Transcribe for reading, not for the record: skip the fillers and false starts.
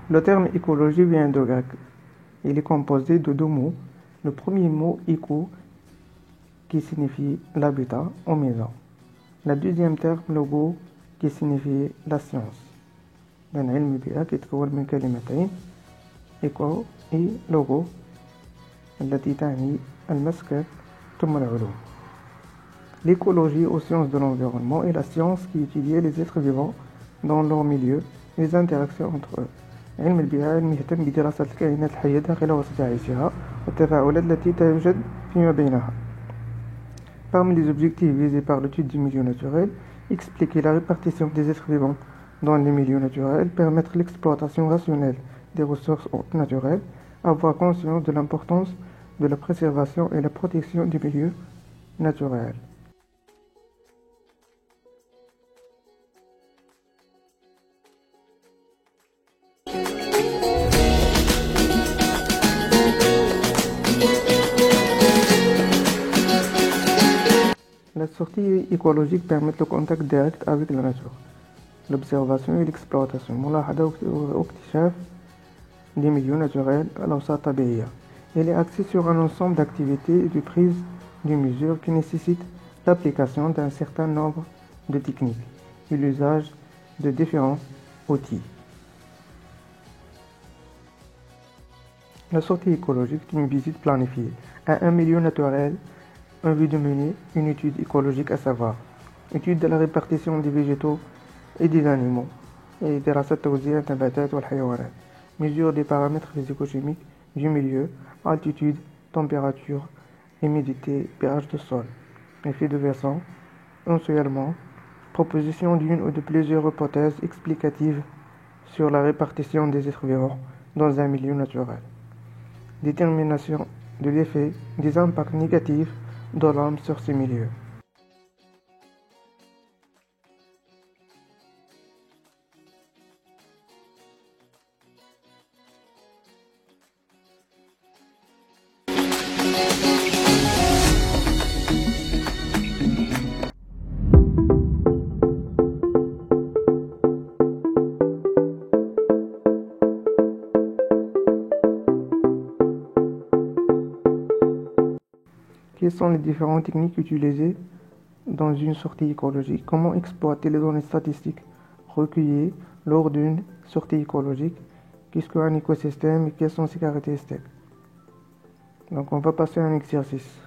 Le terme écologie vient du grec. Il est composé de deux mots. Le premier mot éco qui signifie l'habitat ou maison. Le deuxième terme logo qui signifie la science. لأن علم البيئة يتكون من كلمتين éco et logo التي تعني المسكن ثم العلوم. L'écologie aux sciences de l'environnement est la science qui étudie les êtres vivants dans leur milieu et les interactions entre eux. علم البيئة علم يهتم بدراسة الكائنات الحية داخل وسط عيشها والتفاعلات التي توجد فيما بينها. Parmi les objectifs visés par l'étude du milieu naturel, expliquer la répartition des êtres vivants dans les milieux naturels, permettre l'exploitation rationnelle des ressources naturelles, avoir conscience de l'importance de la préservation et la protection du milieu naturel. La sortie écologique permet le contact direct avec la nature, l'observation et l'exploitation, ملاحظة واكتشاف des milieux naturels à l'awsat tabi'iyya. Elle est axée sur un ensemble d'activités et de prise de mesures qui nécessitent l'application d'un certain nombre de techniques et l'usage de différents outils. La sortie écologique est une visite planifiée à un milieu naturel en vue de mener une étude écologique, à savoir étude de la répartition des végétaux et des animaux et دراسة توزيع النباتات والحيوانات, mesure des paramètres physico-chimiques du milieu, altitude, température, humidité, pH de sol, effet de versant, ensoleillement, proposition d'une ou de plusieurs hypothèses explicatives sur la répartition des êtres vivants dans un milieu naturel, détermination de l'effet des impacts négatifs de l'homme sur ces milieux. Quelles sont les différentes techniques utilisées dans une sortie écologique? Comment exploiter les données statistiques recueillies lors d'une sortie écologique? Qu'est-ce qu'un écosystème et quelles sont ses caractéristiques? Donc on va passer à un exercice.